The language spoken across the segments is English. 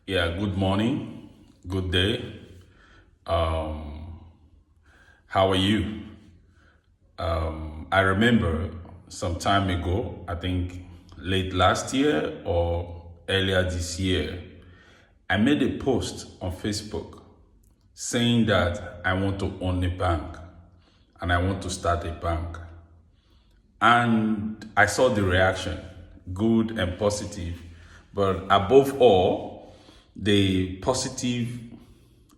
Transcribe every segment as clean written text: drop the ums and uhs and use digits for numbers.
Yeah, good morning, good day. Um, how are you? I remember some time ago, I think late last year or earlier this year, I made a post on Facebook saying that I want to own a bank and I want to start a bank. And I saw the reaction, good and positive. But above all, the positive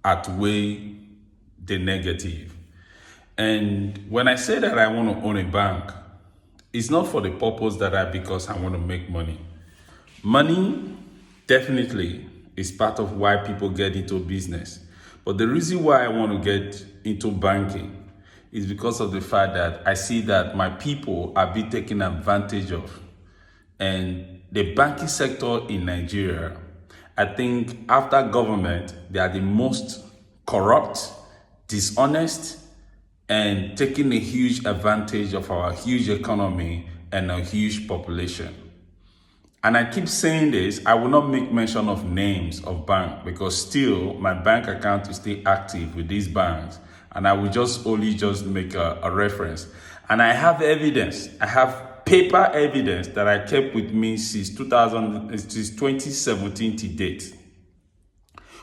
outweigh the negative. And when I say that I want to own a bank, it's not for the purpose that because I want to make money. Money definitely is part of why people get into business. But the reason why I want to get into banking is because of the fact that I see that my people are being taken advantage of. And the banking sector in Nigeria, I think after government, they are the most corrupt, dishonest, and taking a huge advantage of our huge economy and a huge population. And I keep saying this, I will not make mention of names of bank because still my bank account is still active with these banks. And I will just only make a reference. And I have evidence. I have paper evidence that I kept with me since 2017 to date.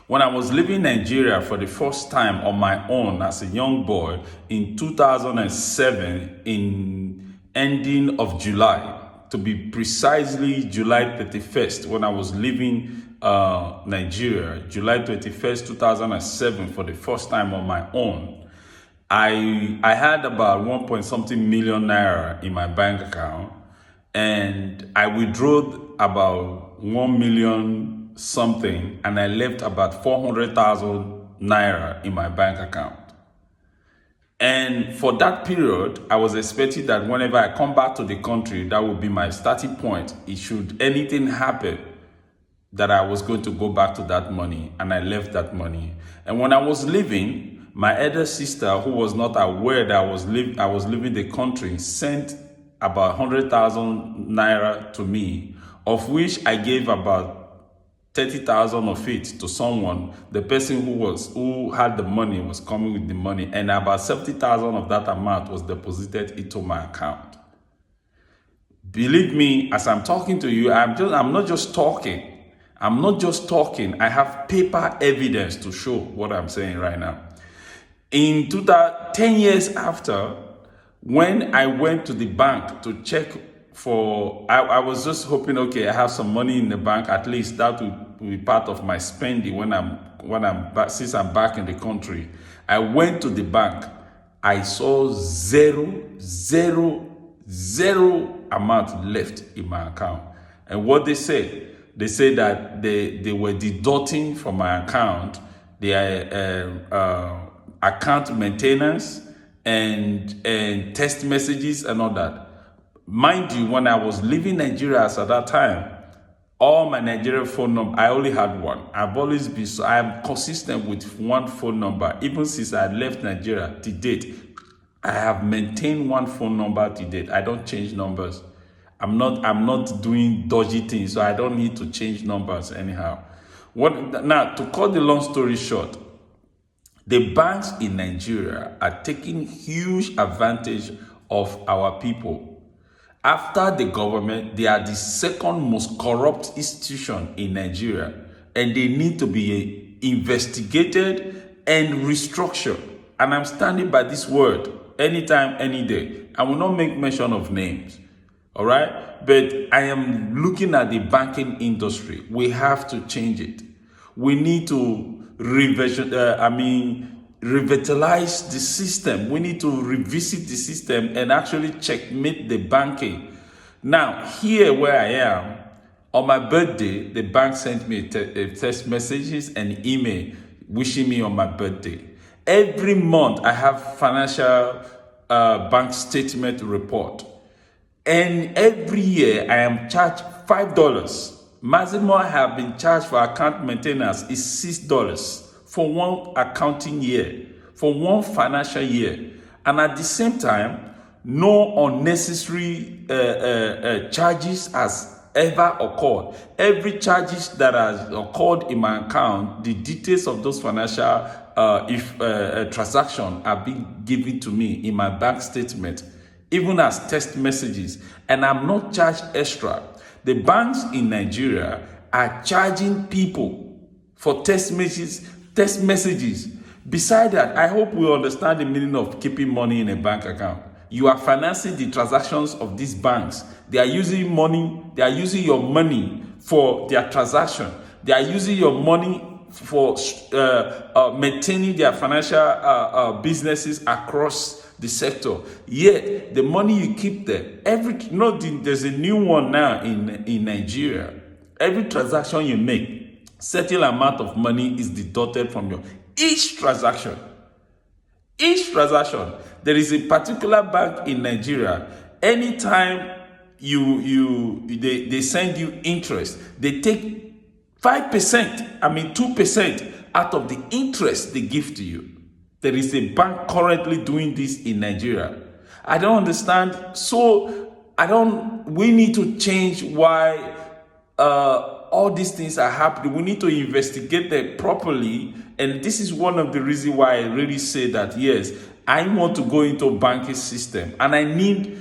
When I was living in Nigeria for the first time on my own as a young boy in 2007 in ending of July, to be precisely July 31st, when I was leaving Nigeria, July 21st, 2007 for the first time on my own, I had about 1 point something million naira in my bank account, and I withdrew about 1 million something, and I left about 400,000 naira in my bank account. And for that period, I was expecting that whenever I come back to the country, that would be my starting point. It should anything happen, that I was going to go back to that money, and I left that money. And when I was leaving, my elder sister, who was not aware that I was leaving the country, sent about 100,000 naira to me, of which I gave about 30,000 of it to someone. The person who had the money was coming with the money, and about 70,000 of that amount was deposited into my account. Believe me, as I'm talking to you, I'm not just talking. I have paper evidence to show what I'm saying right now. In 10 years after, when I went to the bank to check I was just hoping, okay, I have some money in the bank, at least that will be part of my spending when I'm back, since I'm back in the country. I went to the bank, I saw zero amount left in my account. And what they said that they were deducting from my account their account maintenance and text messages and all that. Mind you, when I was leaving Nigeria at that time, all my Nigerian phone number, I only had one. I am consistent with one phone number. Even since I left Nigeria to date, I have maintained one phone number to date. I don't change numbers. I'm not doing dodgy things, so I don't need to change numbers anyhow. Now, to cut the long story short, the banks in Nigeria are taking huge advantage of our people. After the government, they are the second most corrupt institution in Nigeria, and they need to be investigated and restructured. And I'm standing by this word anytime, any day. I will not make mention of names, all right? But I am looking at the banking industry. We have to change it. We need to revitalize the system. We need to revisit the system and actually checkmate the banking. Now, here where I am, on my birthday, the bank sent me text messages and email wishing me on my birthday. Every month, I have financial bank statement report. And every year, I am charged $5. Maximum I have been charged for account maintenance is $6 for one accounting year, for one financial year. And at the same time, no unnecessary charges as ever occurred. Every charges that has occurred in my account, the details of those financial transaction are being given to me in my bank statement, even as text messages, and I'm not charged extra. The banks in Nigeria are charging people for text messages. Beside that, I hope we understand the meaning of keeping money in a bank account. You are financing the transactions of these banks. They are using your money for their transaction. They are using your money for maintaining their financial businesses across the sector. Yet the money you keep there, there's a new one now in Nigeria. Every transaction you make, certain amount of money is deducted from each transaction. There is a particular bank in Nigeria. Anytime they send you interest, they take 2% out of the interest they give to you. There is a bank currently doing this in Nigeria. I don't understand. We need to change why all these things are happening. We need to investigate them properly. And this is one of the reasons why I really say that, yes, I want to go into a banking system. And I need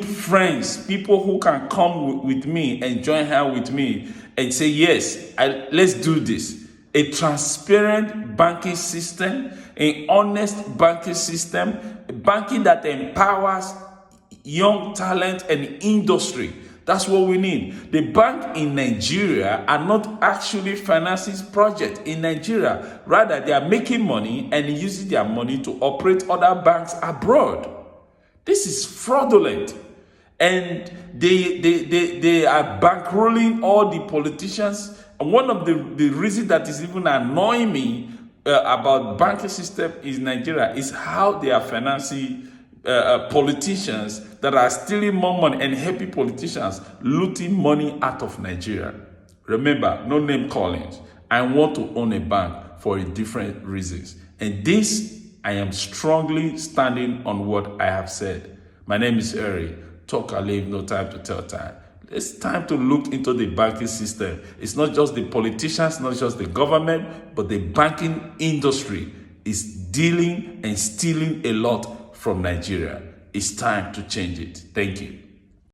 friends, people who can come with me and join hands with me and say, yes, let's do this. A transparent banking system, an honest banking system, banking that empowers young talent and industry. That's what we need. The bank in Nigeria are not actually financing projects in Nigeria. Rather, they are making money and using their money to operate other banks abroad. This is fraudulent. And they are bankrolling all the politicians. And one of the reasons that is even annoying me about banking system in Nigeria is how they are financing politicians that are stealing more money and helping politicians looting money out of Nigeria. Remember, no name callings. I want to own a bank for different reasons. And this, I am strongly standing on what I have said. My name is Eri. Talk I leave, no time to tell time. It's time to look into the banking system. It's not just the politicians, not just the government, but the banking industry is dealing and stealing a lot from Nigeria. It's time to change it. Thank you.